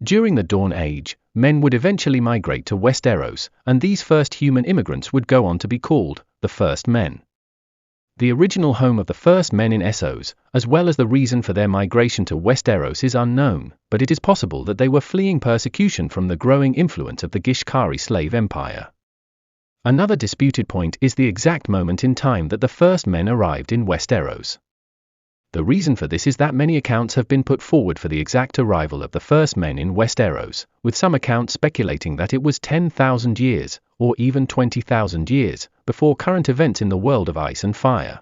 During the Dawn Age, men would eventually migrate to Westeros, and these first human immigrants would go on to be called the First Men. The original home of the first men in Essos, as well as the reason for their migration to Westeros, is unknown, but it is possible that they were fleeing persecution from the growing influence of the Gishkari slave empire. Another disputed point is the exact moment in time that the first men arrived in Westeros. The reason for this is that many accounts have been put forward for the exact arrival of the first men in Westeros, with some accounts speculating that it was 10,000 years, or even 20,000 years, before current events in the world of ice and fire.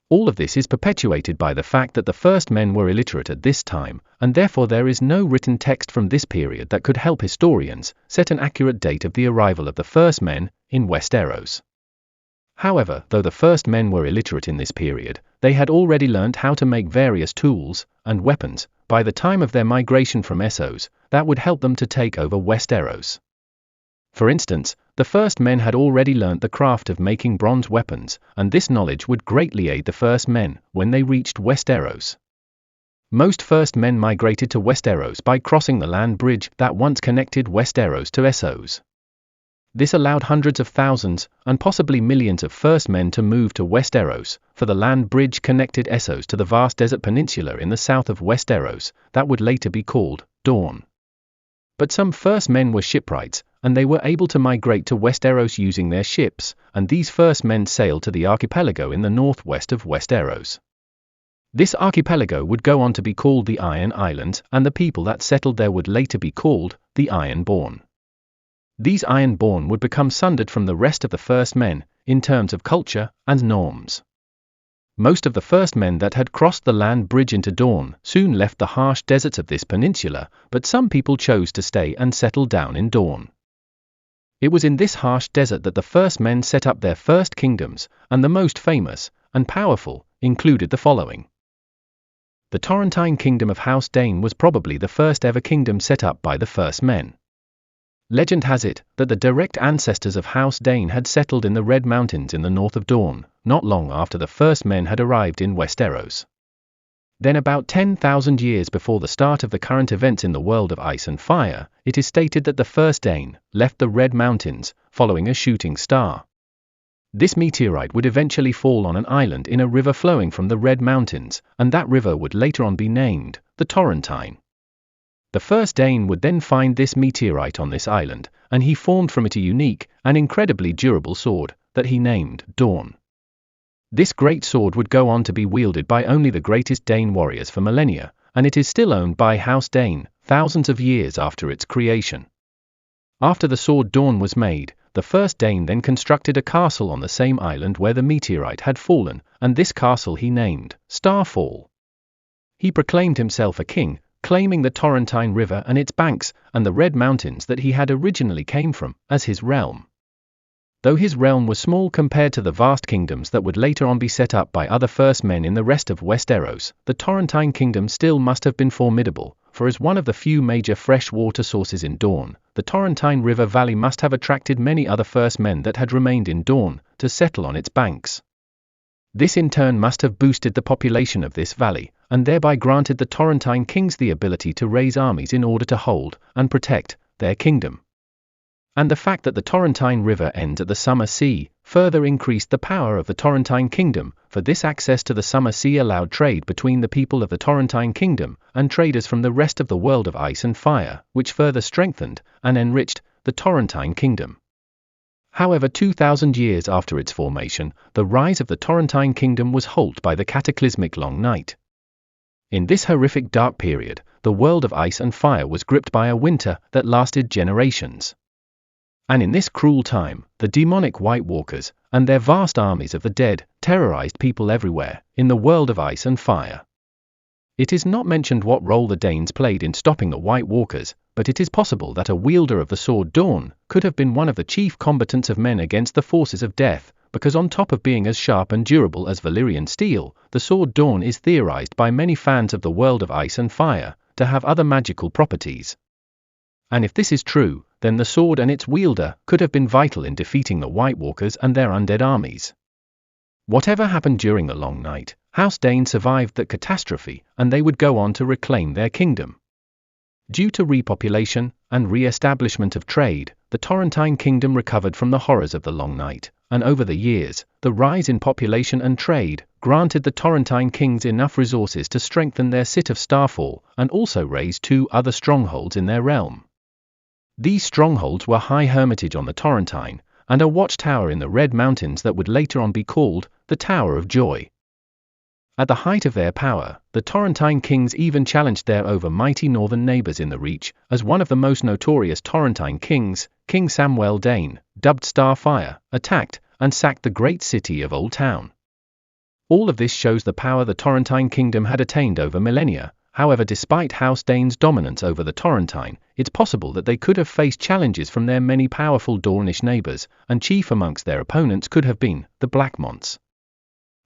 All of this is perpetuated by the fact that the first men were illiterate at this time, and therefore there is no written text from this period that could help historians set an accurate date of the arrival of the first men in Westeros. However, though the first men were illiterate in this period, they had already learned how to make various tools and weapons by the time of their migration from Essos that would help them to take over Westeros. For instance, the first men had already learnt the craft of making bronze weapons, and this knowledge would greatly aid the first men when they reached Westeros. Most first men migrated to Westeros by crossing the land bridge that once connected Westeros to Essos. This allowed hundreds of thousands, and possibly millions of first men to move to Westeros, for the land bridge connected Essos to the vast desert peninsula in the south of Westeros, that would later be called Dawn. But some first men were shipwrights, and they were able to migrate to Westeros using their ships, and these first men sailed to the archipelago in the northwest of Westeros. This archipelago would go on to be called the Iron Islands, and the people that settled there would later be called the Ironborn. These Ironborn would become sundered from the rest of the first men, in terms of culture and norms. Most of the first men that had crossed the land bridge into Dawn soon left the harsh deserts of this peninsula, but some people chose to stay and settle down in Dawn. It was in this harsh desert that the first men set up their first kingdoms, and the most famous and powerful included the following. The Torrentine Kingdom of House Dane was probably the first ever kingdom set up by the first men. Legend has it that the direct ancestors of House Dane had settled in the Red Mountains in the north of Dawn, not long after the first men had arrived in Westeros. Then about 10,000 years before the start of the current events in the world of ice and fire, it is stated that the first Dane left the Red Mountains, following a shooting star. This meteorite would eventually fall on an island in a river flowing from the Red Mountains, and that river would later on be named the Torrentine. The first Dane would then find this meteorite on this island, and he formed from it a unique and incredibly durable sword that he named Dawn. This great sword would go on to be wielded by only the greatest Dane warriors for millennia, and it is still owned by House Dane thousands of years after its creation. After the sword Dawn was made, the first Dane then constructed a castle on the same island where the meteorite had fallen, and this castle he named Starfall. He proclaimed himself a king, claiming the Torrentine River and its banks, and the Red Mountains that he had originally came from, as his realm. Though his realm was small compared to the vast kingdoms that would later on be set up by other first men in the rest of Westeros, the Torrentine Kingdom still must have been formidable, for as one of the few major fresh water sources in Dawn, the Torrentine River Valley must have attracted many other first men that had remained in Dawn to settle on its banks. This in turn must have boosted the population of this valley, and thereby granted the Torrentine kings the ability to raise armies in order to hold and protect their kingdom. And the fact that the Torrentine River ends at the Summer Sea further increased the power of the Torrentine Kingdom, for this access to the Summer Sea allowed trade between the people of the Torrentine Kingdom and traders from the rest of the world of ice and fire, which further strengthened and enriched the Torrentine Kingdom. However, 2,000 years after its formation, the rise of the Torrentine Kingdom was halted by the cataclysmic Long Night. In this horrific dark period, the world of ice and fire was gripped by a winter that lasted generations. And in this cruel time, the demonic White Walkers and their vast armies of the dead terrorized people everywhere in the world of ice and fire. It is not mentioned what role the Danes played in stopping the White Walkers, but it is possible that a wielder of the sword Dawn could have been one of the chief combatants of men against the forces of death, because on top of being as sharp and durable as Valyrian steel, the sword Dawn is theorized by many fans of the world of ice and fire to have other magical properties. And if this is true, then the sword and its wielder could have been vital in defeating the White Walkers and their undead armies. Whatever happened during the Long Night, House Dane survived that catastrophe, and they would go on to reclaim their kingdom. Due to repopulation and re-establishment of trade, the Torrentine Kingdom recovered from the horrors of the Long Night, and over the years, the rise in population and trade granted the Torrentine kings enough resources to strengthen their city of Starfall and also raise 2 other strongholds in their realm. These strongholds were High Hermitage on the Torrentine, and a watchtower in the Red Mountains that would later on be called the Tower of Joy. At the height of their power, the Torrentine kings even challenged their over mighty northern neighbors in the Reach, as one of the most notorious Torrentine kings, King Samwell Dane, dubbed Starfire, attacked and sacked the great city of Old Town. All of this shows the power the Torrentine kingdom had attained over millennia. However, despite House Dane's dominance over the Torrentine, it's possible that they could have faced challenges from their many powerful Dornish neighbors, and chief amongst their opponents could have been the Blackmonts.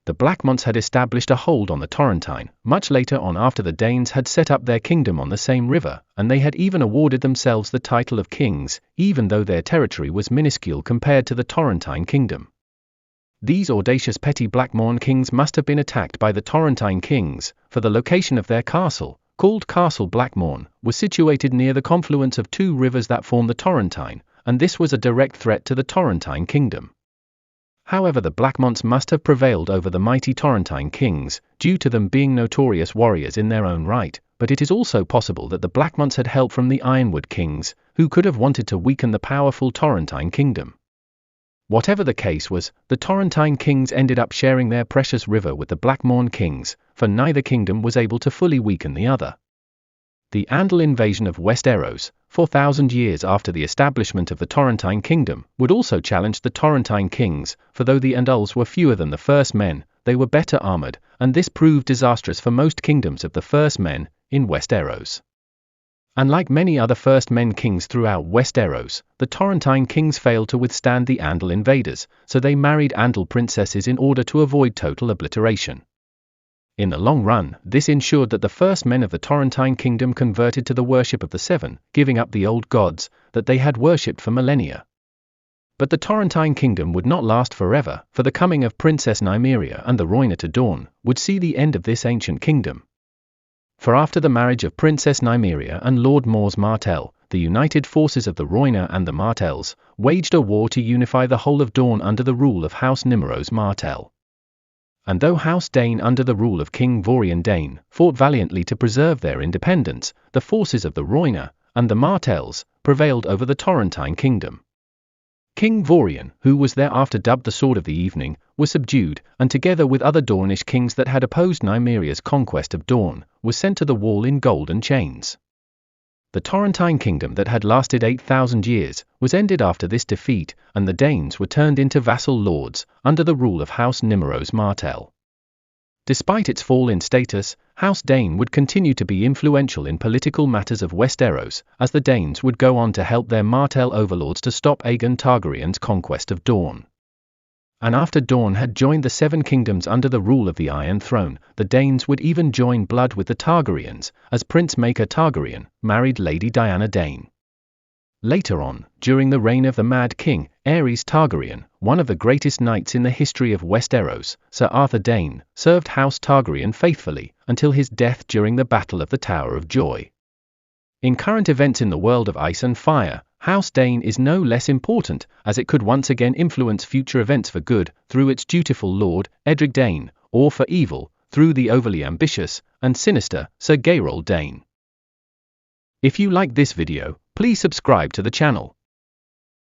The Blackmonts had established a hold on the Torrentine much later on after the Danes had set up their kingdom on the same river, and they had even awarded themselves the title of kings, even though their territory was minuscule compared to the Torrentine kingdom. These audacious petty Blackmorn kings must have been attacked by the Torrentine kings, for the location of their castle, called Castle Blackmorn, was situated near the confluence of 2 rivers that form the Torrentine, and this was a direct threat to the Torrentine kingdom. However, the Blackmonts must have prevailed over the mighty Torrentine kings, due to them being notorious warriors in their own right, but it is also possible that the Blackmonts had help from the Ironwood kings, who could have wanted to weaken the powerful Torrentine kingdom. Whatever the case was, the Torrentine kings ended up sharing their precious river with the Blackmorn kings, for neither kingdom was able to fully weaken the other. The Andal invasion of Westeros, 4,000 years after the establishment of the Torrentine kingdom, would also challenge the Torrentine kings, for though the Andals were fewer than the First Men, they were better armored, and this proved disastrous for most kingdoms of the First Men in Westeros. Unlike many other First Men kings throughout Westeros, the Torrentine kings failed to withstand the Andal invaders, so they married Andal princesses in order to avoid total obliteration. In the long run, this ensured that the First Men of the Torrentine kingdom converted to the worship of the Seven, giving up the old gods that they had worshipped for millennia. But the Torrentine kingdom would not last forever, for the coming of Princess Nymeria and the Rhoynar to Dorne would see the end of this ancient kingdom. For after the marriage of Princess Nymeria and Lord Mors Martell, the united forces of the Rhoynar and the Martells waged a war to unify the whole of Dorne under the rule of House Nymeros Martell. And though House Dane under the rule of King Vorian Dane fought valiantly to preserve their independence, the forces of the Rhoynar and the Martells prevailed over the Torrentine kingdom. King Vorian, who was thereafter dubbed the Sword of the Evening, was subdued, and together with other Dornish kings that had opposed Nymeria's conquest of Dorne, was sent to the wall in golden chains. The Torrentine kingdom that had lasted 8,000 years was ended after this defeat, and the Danes were turned into vassal lords under the rule of House Nymeros Martell. Despite its fall in status, House Dane would continue to be influential in political matters of Westeros, as the Danes would go on to help their Martell overlords to stop Aegon Targaryen's conquest of Dorne. And after Dorne had joined the Seven Kingdoms under the rule of the Iron Throne, the Danes would even join blood with the Targaryens, as Prince Maekar Targaryen married Lady Diana Dane. Later on, during the reign of the Mad King, Aerys Targaryen, one of the greatest knights in the history of Westeros, Sir Arthur Dane, served House Targaryen faithfully, until his death during the Battle of the Tower of Joy. In current events in the world of ice and fire, House Dane is no less important, as it could once again influence future events for good, through its dutiful lord, Edric Dane, or for evil, through the overly ambitious and sinister Sir Gerold Dane. If you like this video, please subscribe to the channel.